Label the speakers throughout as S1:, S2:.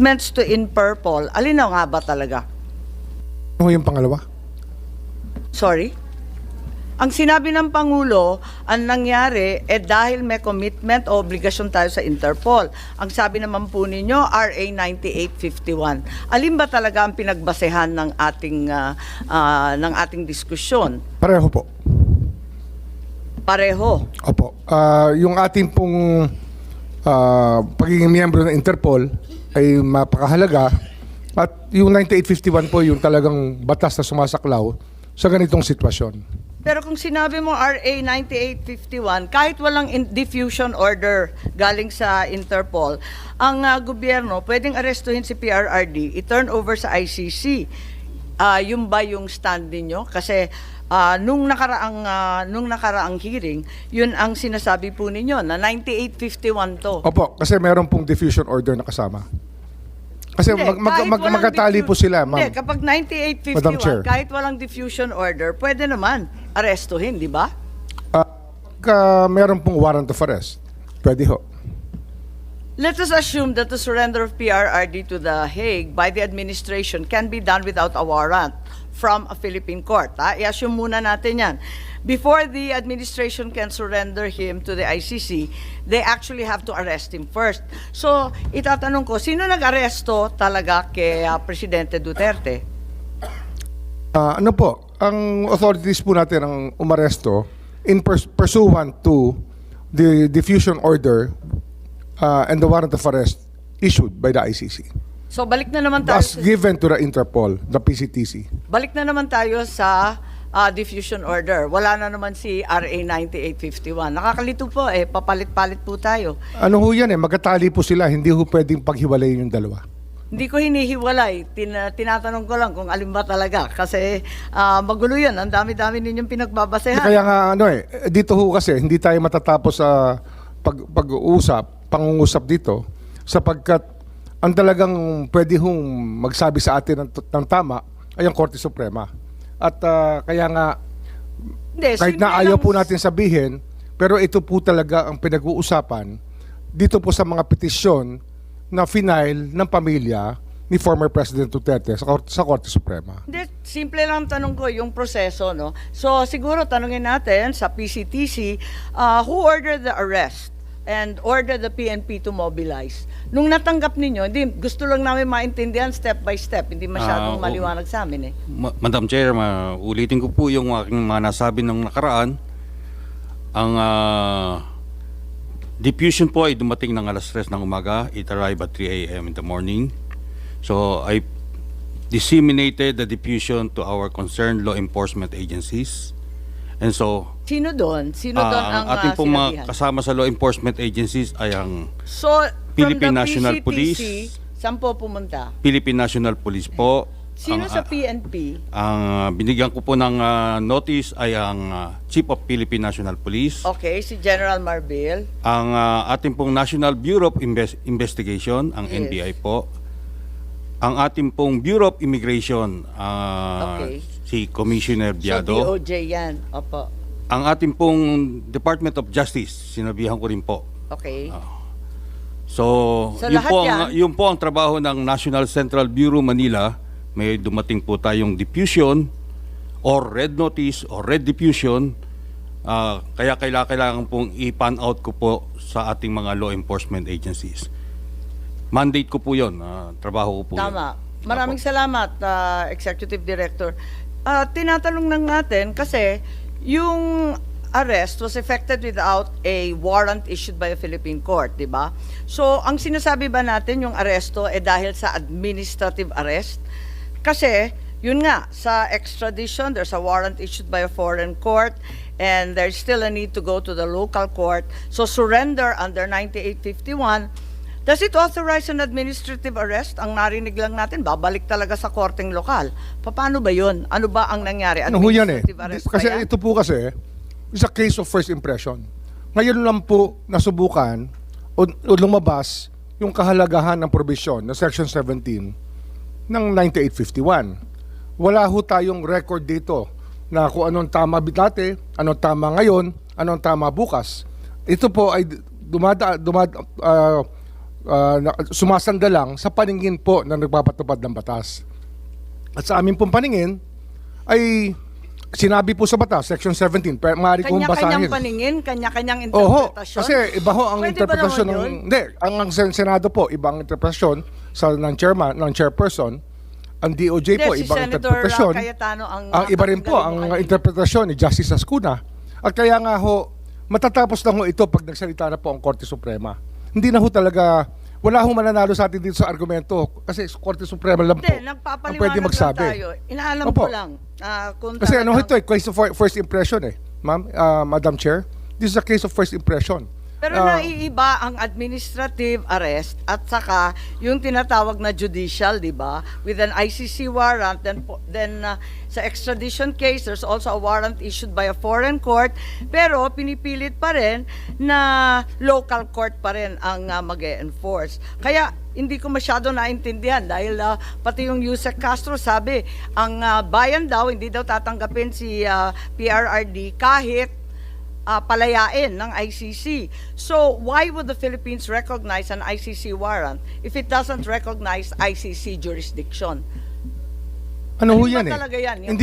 S1: commitments to Interpol, alin na nga ba talaga?
S2: Ano yung pangalawa?
S1: Sorry? Ang sinabi ng Pangulo, ang nangyari, dahil may commitment o obligasyon tayo sa Interpol. Ang sabi naman po ninyo, RA 9851. Alin ba talaga ang pinagbasehan ng ating diskusyon?
S2: Pareho po.
S1: Pareho.
S2: Opo. Yung ating pong pagiging miyembro ng Interpol ay mapakahalaga at yung 9851 po yung talagang batas na sumasaklaw sa ganitong sitwasyon.
S1: Pero kung sinabi mo RA 9851, kahit walang diffusion order galing sa Interpol, ang gobyerno pwedeng arestuhin si PRRD, i-turn over sa ICC. Yung ba yung stand ninyo? Kasi nung nakaraang hearing, yun ang sinasabi po ninyo na 9851 to.
S2: Opo, kasi meron pong diffusion order na kasama. Kasi
S1: Hindi, kahit walang
S2: magkatali po sila, ma'am.
S1: Hindi, kapag
S2: Madam Chair.
S1: 9851, kahit walang diffusion order, pwede naman arestuhin, di ba?
S2: Pagka meron pong warrant of arrest, pwede ho.
S1: Let us assume that the surrender of PRRD to The Hague by the administration can be done without a warrant from a Philippine court. I-assume muna natin yan. Before the administration can surrender him to the ICC, they actually have to arrest him first. So, itatanong ko, sino nag-aresto talaga kay Presidente Duterte?
S2: Ano po, ang authorities po natin ang umaresto in pursuant to the diffusion order and the warrant of arrest issued by the ICC.
S1: So, balik na naman tayo
S2: Thus given to the Interpol, the PCTC.
S1: balik na naman tayo sa diffusion order. Wala na naman si RA 9851. Nakakalito po papalit-palit po tayo.
S2: Ano ho yan magkatali po sila, hindi ho pwedeng paghiwalayin yung dalawa.
S1: Hindi ko hinihiwalay. Tinatanong ko lang kung alin ba talaga. Kasi magulo yan. Ang dami-dami ninyong pinagbabasehan.
S2: Kaya nga dito ho kasi hindi tayo matatapos sa pangungusap dito sapagkat ang talagang pwede hong magsabi sa atin ng tama ay ang Korte Suprema. At kaya nga
S1: Hindi,
S2: kahit
S1: simple
S2: na ayaw
S1: lang-
S2: po natin sabihin, pero ito po talaga ang pinag-uusapan dito po sa mga petisyon na final ng pamilya ni former President Duterte sa Korte Suprema.
S1: Hindi, simple lang tanong ko yung proseso, no? So, siguro tanungin natin sa PCTC, who ordered the arrest and ordered the PNP to mobilize? Nung natanggap ninyo, hindi, gusto lang namin maintindihan step by step, hindi masyadong maliwanag sa amin
S3: Madam Chair, ulitin ko po yung aking mga nasabi ng nakaraan. Ang diffusion po ay dumating ng alas 3 ng umaga. It arrived at 3 a.m. in the morning. So I disseminated the diffusion to our concerned law enforcement agencies. And so,
S1: Sino doon? Sino doon ang
S3: ating pong mga
S1: sinabihan?
S3: kasama sa law enforcement agencies ay ang
S1: So,
S3: Philippine
S1: from the
S3: National
S1: PCTC,
S3: Police.
S1: saan po pumunta?
S3: Philippine National Police po.
S1: Sino
S3: Ang,
S1: sa PNP?
S3: Ang binigyan ko po ng notice ay ang Chief of Philippine National Police.
S1: Okay, si General Marbil.
S3: Ang ating pong National Bureau of Investigation, ang
S1: Yes.
S3: NBI po. Ang ating pong Bureau of Immigration,
S1: Okay.
S3: si Commissioner
S1: So,
S3: Biado.
S1: DOJ yan. Opo.
S3: Ang ating pong Department of Justice, sinabihan ko rin po.
S1: Okay.
S3: So,
S1: Sa
S3: yun
S1: lahat
S3: po,
S1: yan?
S3: yun po ang trabaho ng National Central Bureau Manila. May dumating po tayong diffusion or red notice or red diffusion. Kaya kailangan pong i-pan out ko po sa ating mga law enforcement agencies. Mandate ko po yun. Trabaho ko po yun.
S1: Tama. Maraming salamat, Executive Director. Tinatanong lang natin kasi yung arrest was effected without a warrant issued by a Philippine court, di ba? So, ang sinasabi ba natin yung aresto dahil sa administrative arrest? Kasi, yun nga, sa extradition, there's a warrant issued by a foreign court and there's still a need to go to the local court. So, surrender under 9851. Does it authorize an administrative arrest? Ang narinig lang natin, babalik talaga sa korteng lokal. Paano ba yun? Ano ba ang nangyari?
S2: Ano ho yan
S1: Administrative arrest ba
S2: Kasi
S1: yan?
S2: ito po kasi is a case of first impression. Ngayon lang po nasubukan o lumabas yung kahalagahan ng probisyon na Section 17 ng 9851. Wala ho tayong record dito na kung anong tama dati, anong tama ngayon, anong tama bukas. Ito po ay sumasanda lang sa paningin po na nagpapatupad ng batas. At sa aming pong paningin ay sinabi po sa batas, Section 17, pero maaari kong basahin.
S1: Kanya-kanyang paningin, kanya-kanyang
S2: Oho,
S1: interpretasyon.
S2: kasi iba ho ang
S1: Pwede ba
S2: interpretasyon
S1: naman
S2: ng...
S1: yun?
S2: Hindi, ang Senado po, ibang interpretasyon ng chairman, ng chairperson. Ang DOJ po,
S1: Hindi, si
S2: ibang
S1: Senator
S2: interpretasyon.
S1: Cayetano ang
S2: Iba rin po ang
S1: tatanggalin mo kanina.
S2: interpretasyon ni Justice Ascuna. At kaya nga ho, matatapos na ho ito pag nagsalita na po ang Korte Suprema. Hindi na ho talaga, wala ho mananalo sa atin dito sa argumento kasi Korte Suprema lang po
S1: Hindi,
S2: ang
S1: nagpapaliwanag
S2: pwede magsabi.
S1: lang tayo. Inaalam
S2: Opo.
S1: ko lang. Kung
S2: Kasi ano ho
S1: talagang-
S2: ito case of first impression ma'am, Madam Chair. This is a case of first impression.
S1: Pero
S2: Ah,
S1: naiiba ang administrative arrest at saka yung tinatawag na judicial, di ba? With an ICC warrant, then sa extradition case, there's also a warrant issued by a foreign court, pero pinipilit pa rin na local court pa rin ang mag-e-enforce. Kaya hindi ko masyado naintindihan dahil pati yung Yusek Castro sabi, ang bayan daw, hindi daw tatanggapin si PRRD kahit palayain ng ICC. So, why would the Philippines recognize an ICC warrant if it doesn't recognize ICC jurisdiction?
S2: Ano ho
S1: Ano ba
S2: yan
S1: talaga yan? Yung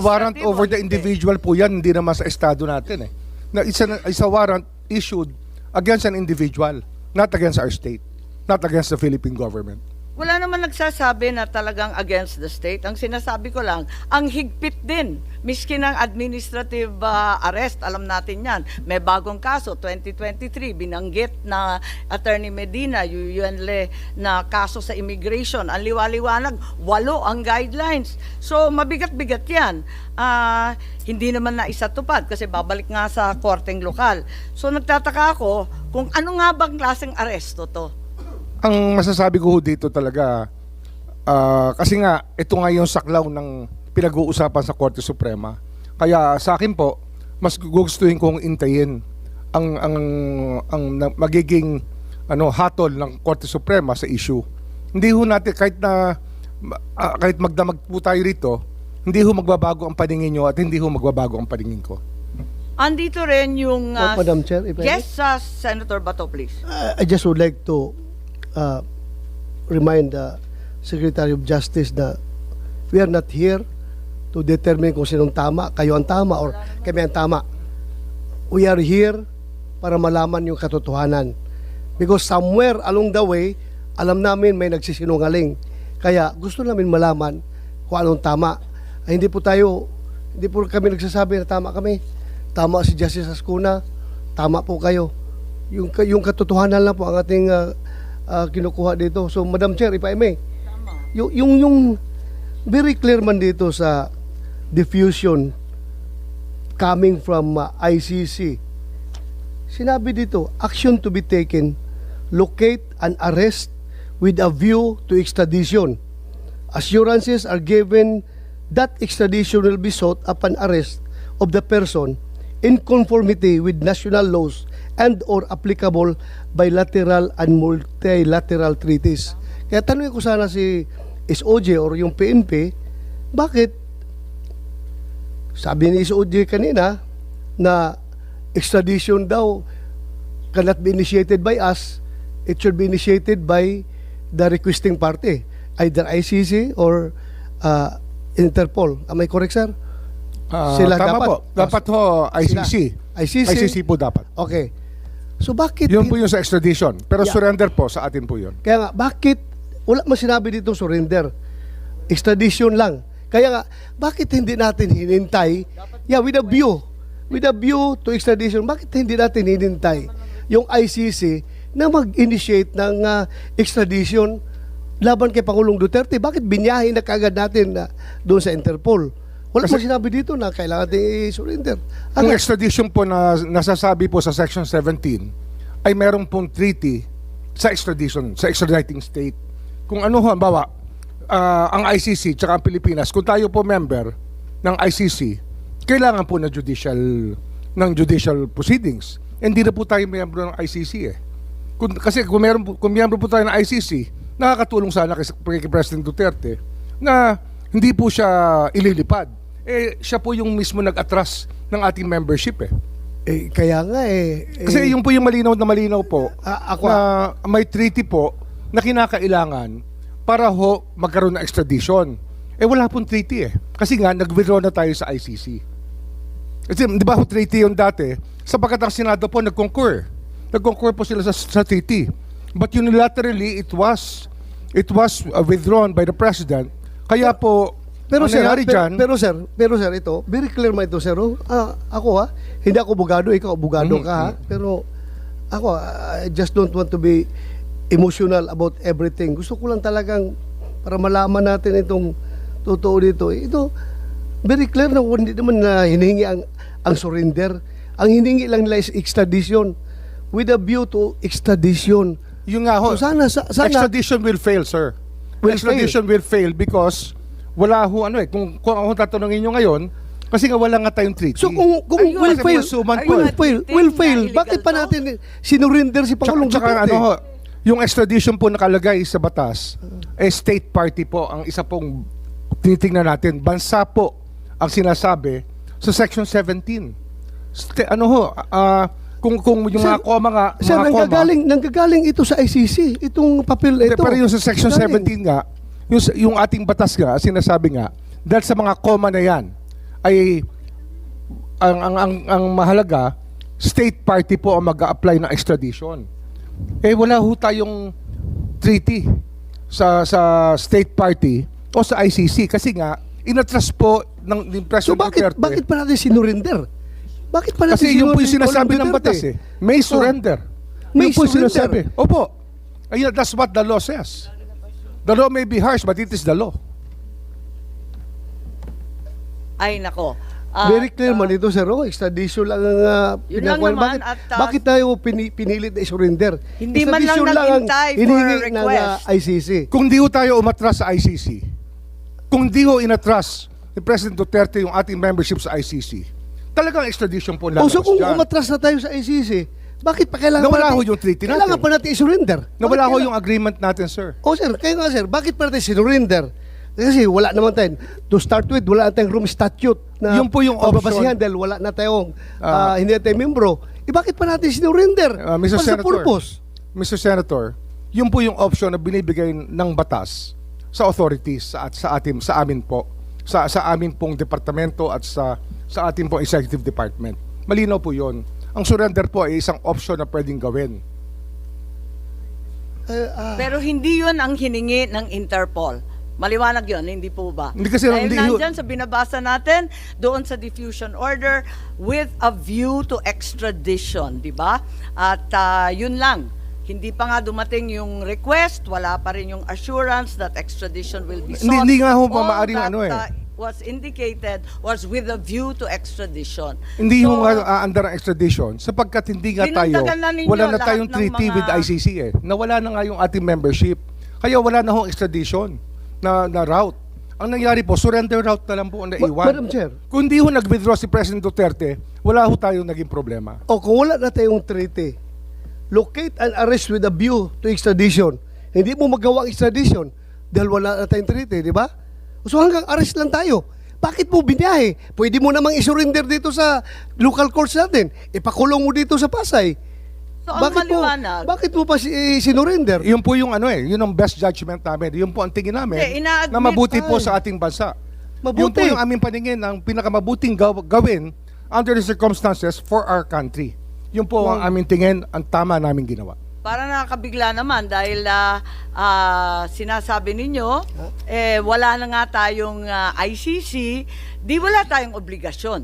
S2: warrant
S1: administrative
S2: over
S1: o
S2: the
S1: hindi?
S2: individual po yan, hindi naman sa estado natin Na isa warrant issued against an individual, not against our state, not against the Philippine government.
S1: Wala naman nagsasabi na talagang against the state. Ang sinasabi ko lang, ang higpit din. Miski ng administrative arrest, alam natin yan. May bagong kaso, 2023, binanggit na Attorney Medina, Yuyuenle, na kaso sa immigration. Ang liwaliwanag, 8 ang guidelines. So, mabigat-bigat yan. Hindi naman na isatupad kasi babalik nga sa korteng lokal. So, nagtataka ako kung ano nga bang klaseng aresto to?
S2: Ang masasabi ko ho dito talaga, kasi nga, ito nga yung saklaw ng pinag-uusapan sa Korte Suprema. Kaya sa akin po, mas gugustuhin kong intayin ang magiging hatol ng Korte Suprema sa issue. Hindi ho natin, kahit magdamag po tayo rito, hindi ho magbabago ang paningin nyo at hindi ho magbabago ang paningin ko.
S1: Andito rin yung...
S4: Madam Chair, if I may?
S1: yes, Senator Bato, please.
S4: I just would like to remind the Secretary of Justice na we are not here to determine kung sinong tama, kayo ang tama or kami ang tama. We are here para malaman yung katotohanan. Because somewhere along the way, alam namin may nagsisinungaling. Kaya gusto namin malaman kung anong tama. Ay, hindi po kami nagsasabi na tama kami. Tama si Justice Ascuna, tama po kayo. Yung katotohanan lang po ang ating kinukuha dito. So, Madam Chair, if I may, yung very clear man dito sa diffusion coming from ICC, sinabi dito, action to be taken, locate and arrest with a view to extradition. Assurances are given that extradition will be sought upon arrest of the person in conformity with national laws and or applicable bilateral and multilateral treaties. Kaya tanungin ko sana si SOJ or yung PNP, bakit sabi ni SOJ kanina na extradition daw cannot be initiated by us, it should be initiated by the requesting party, either ICC or Interpol. Am I correct, sir? Sila
S2: Tama
S4: dapat.
S2: po. Dapat ho, ICC.
S4: ICC.
S2: ICC po dapat.
S4: Okay. So bakit
S2: Yun po yung sa extradition. Pero
S4: Yeah.
S2: surrender po sa atin po yun.
S4: Kaya nga, bakit wala mo sinabi dito surrender? Extradition lang. Kaya nga, bakit hindi natin hinintay? Yeah, with a view to extradition, bakit hindi natin hinintay yung ICC na mag-initiate ng extradition laban kay Pangulong Duterte? Bakit binyahin na kagad natin doon sa Interpol? Wala mo sinabi dito na kailangan natin i-surrender.
S2: Ang extradition po na nasasabi po sa Section 17 ay meron pong treaty sa extradition, sa extraditing state. Kung ano ho, bawa, ang ICC tsaka ang Pilipinas, kung tayo po member ng ICC, kailangan po ng judicial proceedings. Hindi na po tayo member ng ICC Kasi kung member po tayo ng ICC, nakakatulong sana kay President Duterte na hindi po siya ililipad. Siya po yung mismo nag-atras ng ating membership
S4: Kaya nga
S2: Kasi yung po yung malinaw na malinaw po
S4: ako,
S2: na may treaty po na kinakailangan para ho magkaroon ng extradition. Wala pong treaty Kasi nga nag-withdraw na tayo sa ICC. Kasi di ba ho treaty yung dati, sapagkat ang Senado po nag-concur. Nag-concur po sila sa treaty. But unilaterally it was withdrawn by the President. Kaya po
S4: Pero
S2: ang
S4: sir,
S2: nangyari dyan,
S4: pero sir, ito, very clear mo ito, sir. Ako hindi ako abogado, ikaw abogado ka ha. Pero ako, I just don't want to be emotional about everything. Gusto ko lang talagang para malaman natin itong totoo dito. Ito, very clear na hindi naman na hinihingi ang surrender. Ang hinihingi lang nila is extradition with a view to extradition.
S2: yung nga ho,
S4: So sana
S2: extradition will fail, sir.
S4: Will
S2: Extradition will fail because wala ho kung ako tatanungin nyo ngayon, kasi nga wala nga tayong treaty.
S4: So kung
S1: Are you-
S4: will
S2: Kasi
S4: fail,
S2: masuman po
S1: Are you
S2: eh.
S1: admitting
S4: will
S1: na
S4: fail,
S1: illegal
S4: bakit pa
S1: to?
S4: natin sinurinder si Pangulong
S2: Tsaka
S4: Duterte?
S2: yung extradition po nakalagay sa batas, state party po ang isa pong tinitingnan natin. Bansa po ang sinasabi sa Section 17. Kung yung
S4: Sir,
S2: mga koma nga,
S4: Sir,
S2: mga koma,
S4: nanggagaling ito sa ICC, itong papel
S2: Hindi,
S4: ito.
S2: pero yung sa Section
S4: Galing.
S2: 17 nga, yung ating batas nga, sinasabi nga, dahil sa mga koma na yan, ay ang mahalaga, state party po ang mag-a-apply ng extradition. Wala ho tayong treaty sa state party o sa ICC kasi nga, inatras po ng
S4: So
S2: President
S4: bakit pa natin sinurinder? Bakit pa natin
S2: Kasi yun po yung
S4: sinurinder
S2: sinasabi ng
S4: Duterte?
S2: batas May surrender.
S4: May
S2: Yun po yung
S4: surrender.
S2: sinasabi. Opo. Ayun, that's what the law says. The law may be harsh, but it is the law.
S1: Ay, nako.
S4: Very clear man ito, sir. Extradition lang ang
S1: Yun lang
S4: pinagawa.
S1: naman,
S4: Bakit tayo pinilit na surrender?
S1: Hindi man lang naghintay for a request.
S4: ICC.
S2: Kung di ho tayo umatras sa ICC, kung di ho inatras ni President Duterte yung ating membership sa ICC, talagang extradition po lalabas
S4: So kung
S2: dyan.
S4: umatras na tayo sa ICC, bakit pa kailangan
S2: Nawala
S4: pa natin,
S2: ho yung treaty natin.
S4: Kailangan pa natin i-surrender.
S2: Nawala
S4: Bakit
S2: ho yung agreement natin, sir.
S4: Sir, kaya nga sir, bakit pa natin sinurinder? Kasi wala naman tayo, to start with, wala na tayong room statute na
S2: Yun po yung option.
S4: pagbabasihan dahil wala na tayong, hindi na tayong membro. Bakit pa natin sinurinder?
S2: Mr.
S4: Para sa
S2: Senator,
S4: purpose.
S2: Mr. Senator, yun po yung option na binibigay ng batas sa authorities sa amin po, sa amin pong departamento at sa ating pong executive department. Malinaw po yun. Ang surrender po ay isang option na pwedeng gawin.
S1: Pero hindi yun ang hiningi ng Interpol. Maliwanag yun, hindi po ba?
S2: Hindi kasi-
S1: Dahil
S2: hindi
S1: nandyan sa binabasa natin, doon sa diffusion order, with a view to extradition, di ba? At yun lang. Hindi pa nga dumating yung request, wala pa rin yung assurance that extradition will be sought.
S2: Hindi nga ho
S1: All
S2: maaaring
S1: that, was indicated was with a view to extradition.
S2: Hindi
S1: So,
S2: yung aandar ang extradition sapagkat hindi nga tayo,
S1: Dinagdagan na ninyo
S2: wala na
S1: lahat
S2: tayong
S1: ng
S2: treaty
S1: mga-
S2: with ICC Nawala na nga yung ating membership. Kaya wala na hong extradition na route. Ang nangyari po, surrender route na lang po ang naiwan.
S4: Madam Chair.
S2: Kung di ho nag-withdraw si President Duterte, wala ho tayong naging problema.
S4: Kung wala na tayong treaty, locate and arrest with a view to extradition. Hindi mo magawa ang extradition dahil wala na tayong treaty, di ba? So hanggang arrest lang tayo. Bakit mo biniyahe? Pwede mo namang isurrender dito sa local courts natin. Ipakulong mo dito sa Pasay.
S1: So, ang maliwanag,
S4: Bakit mo pa sinurrender?
S2: Yun po yung yun ang best judgment namin. Yun po ang tingin namin
S1: Hindi, ina-admit
S2: na mabuti po
S4: ay.
S2: sa ating bansa.
S4: Mabuti.
S2: Yun po yung aming paningin ang pinakamabuting gawin under the circumstances for our country. Yun po ang aming tingin, ang tama namin ginawa.
S1: para nakakabigla naman dahil sinasabi ninyo, wala na nga tayong ICC, di wala tayong obligasyon.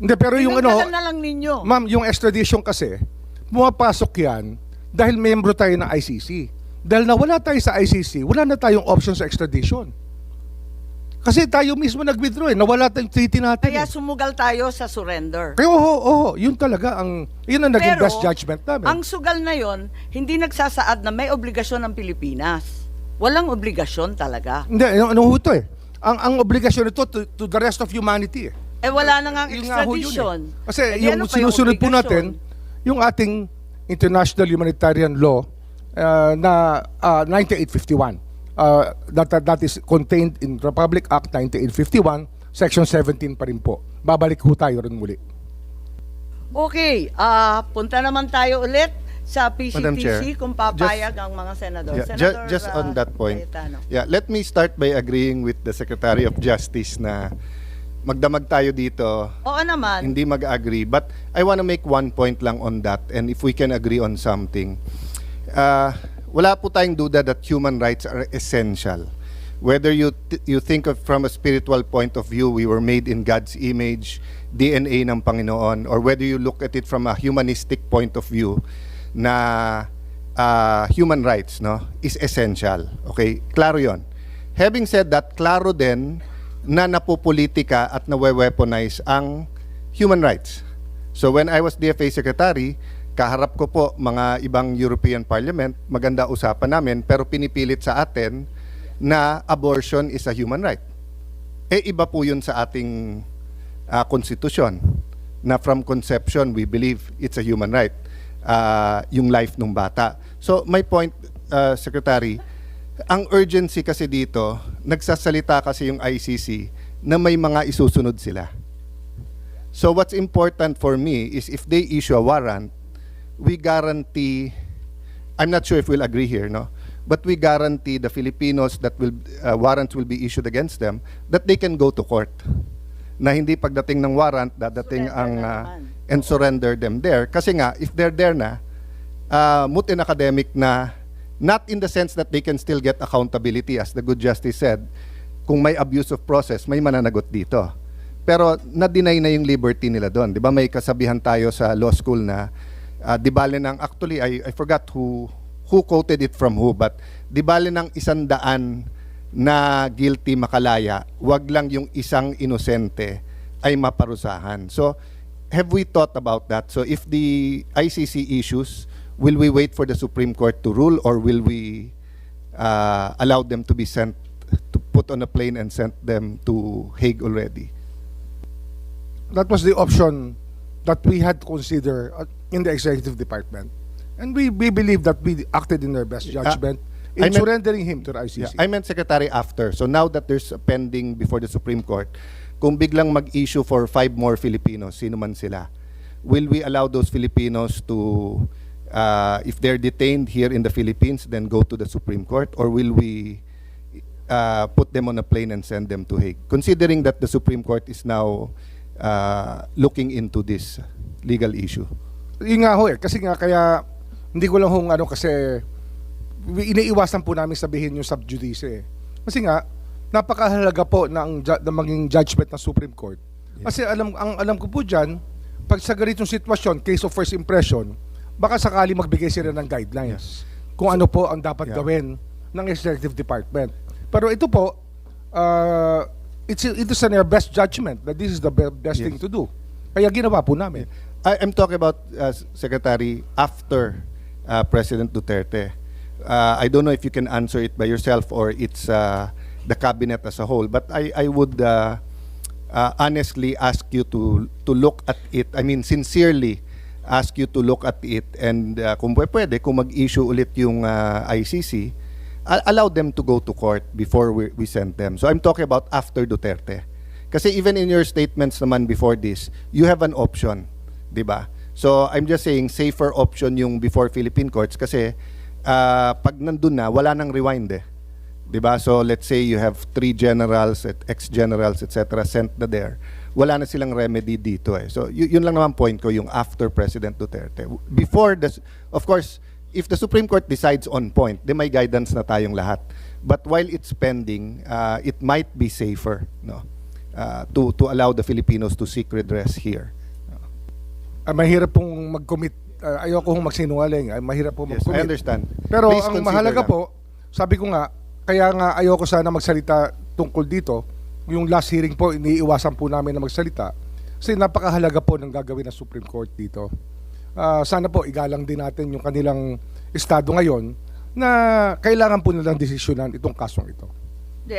S2: Hindi, pero yung
S1: Dinagdagan na lang ninyo.
S2: ma'am, yung extradition kasi, pumapasok yan dahil membro tayo ng ICC. Dahil nawala tayo sa ICC, wala na tayong option sa extradition. Kasi tayo mismo nag-withdraw nawala tayong treaty natin.
S1: Kaya sumugal tayo sa surrender.
S2: Kaya yun talaga yun ang naging
S1: Pero,
S2: best judgment namin.
S1: ang sugal na yon, hindi nagsasaad na may obligasyon ng Pilipinas. Walang obligasyon talaga.
S2: Hindi, ano ho ito ang obligasyon nito to the rest of humanity
S1: Wala na nga ang
S2: Yun nga ho yun
S1: extradition.
S2: Kasi
S1: Eh, di
S2: yung
S1: ano pa
S2: sinusunod po
S1: obligasyon?
S2: natin, yung ating international humanitarian law na 9851. That is contained in Republic Act 9851, Section 17 pa rin po. Babalik ho tayo rin muli.
S1: Okay, punta naman tayo ulit sa
S5: Madam Chair,
S1: PCTC kung papayag ang mga senador.
S5: Yeah,
S1: Senator,
S5: just on that point.
S1: Cayetano.
S5: Yeah, let me start by agreeing with the Secretary of Justice na magdamag tayo dito,
S1: Oo naman.
S5: hindi mag-agree. But I want to make one point lang on that, and if we can agree on something. Wala po tayong duda that human rights are essential. Whether you think of from a spiritual point of view, we were made in God's image, DNA ng Panginoon, or whether you look at it from a humanistic point of view, na human rights, no, is essential. Okay, klaro 'yon. Having said that, klaro din na napopolitika at nawe-weaponize ang human rights. So when I was DFA Secretary, kaharap ko po mga ibang European Parliament, maganda usapan namin, pero pinipilit sa atin na abortion is a human right. Iba po yun sa ating konstitusyon, na from conception, we believe it's a human right, yung life ng bata. So my point, Secretary, ang urgency kasi dito, nagsasalita kasi yung ICC na may mga isusunod sila. So what's important for me is if they issue a warrant, we guarantee, I'm not sure if we'll agree here, no? But we guarantee the Filipinos that warrants will be issued against them, that they can go to court. Na hindi pagdating ng warrant, dadating and surrender them there. Kasi nga, if they're there na, moot in academic na, not in the sense that they can still get accountability, as the good justice said, kung may abuse of process, may mananagot dito. Pero na-deny na yung liberty nila doon. Di ba may kasabihan tayo sa law school na, di bale ng, actually, I forgot who quoted it from who, but di bale ng 100 na guilty makalaya, wag lang yung isang inosente ay maparusahan. So, have we thought about that? So, if the ICC issues, will we wait for the Supreme Court to rule, or will we allow them to be sent, to put on a plane and sent them to Hague already?
S2: That was the option that we had to consider in the executive department. And we believe that we acted in our best judgment
S5: I
S2: in
S5: meant-
S2: surrendering him to the
S5: Yeah,
S2: ICC.
S5: I meant Secretary after. So now that there's a pending before the Supreme Court, kung biglang mag-issue for 5 more Filipinos, sino man sila, will we allow those Filipinos to, if they're detained here in the Philippines, then go to the Supreme Court, or will we put them on a plane and send them to Hague? Considering that the Supreme Court is now looking into this legal issue.
S2: Yun nga ho kasi nga kaya hindi ko lang hong kasi iniiwasan po namin sabihin yung sub judice Kasi nga, napakahalaga po ng maging judgment ng Supreme Court. Kasi alam ko po dyan, pag sa ganitong sitwasyon, case of first impression, baka sakali magbigay sila ng guidelines kung ano po ang dapat gawin ng executive department. Pero ito po, it is in our best judgment that this is the best thing to do. Kaya ginawa po namin.
S5: I'm talking about, Secretary, after President Duterte. I don't know if you can answer it by yourself or it's the cabinet as a whole, but I would honestly ask you to look at it. I mean, sincerely ask you to look at it, and kung pwede, kung mag-issue ulit yung ICC, allow them to go to court before we send them. So I'm talking about after Duterte. Kasi even in your statements naman before this, you have an option, di ba? So I'm just saying, safer option yung before Philippine courts kasi pag nandun na, wala nang rewind di ba? So let's say you have 3 generals, ex-generals, etc. sent na there. Wala na silang remedy dito So yun lang naman point ko, yung after President Duterte. Before, of course, if the Supreme Court decides on point, di may guidance na tayong lahat. But while it's pending, it might be safer, no? To allow the Filipinos to seek redress here.
S2: Mahirap pong mag-commit. Ayoko hong magsinungaling. Mahirap pong
S5: Yes,
S2: mag-commit.
S5: I understand.
S2: Pero
S5: Please
S2: ang
S5: consider
S2: mahalaga
S5: lang.
S2: po, sabi ko nga, kaya nga ayoko sana magsalita tungkol dito. Yung last hearing po, iniiwasan po namin na magsalita. Kasi napakahalaga po ng gagawin ng Supreme Court dito. Sana po igalang din natin yung kanilang estado ngayon na kailangan po nilang desisyonan itong kasong ito.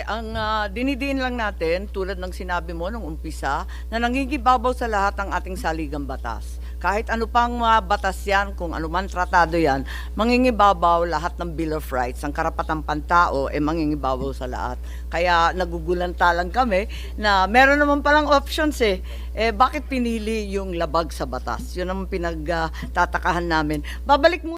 S1: Ang dinidiin lang natin, tulad ng sinabi mo nung umpisa, na nangingibabaw sa lahat ang ating saligang batas. kahit ano pang mga batas yan, kung ano man tratado yan, mangingibabaw lahat ng Bill of Rights, ang karapatang pantao, mangingibabaw sa lahat. Kaya nagugulanta lang kami na meron naman palang options bakit pinili yung labag sa batas? Yun ang pinagtatakahan namin. Babalik mo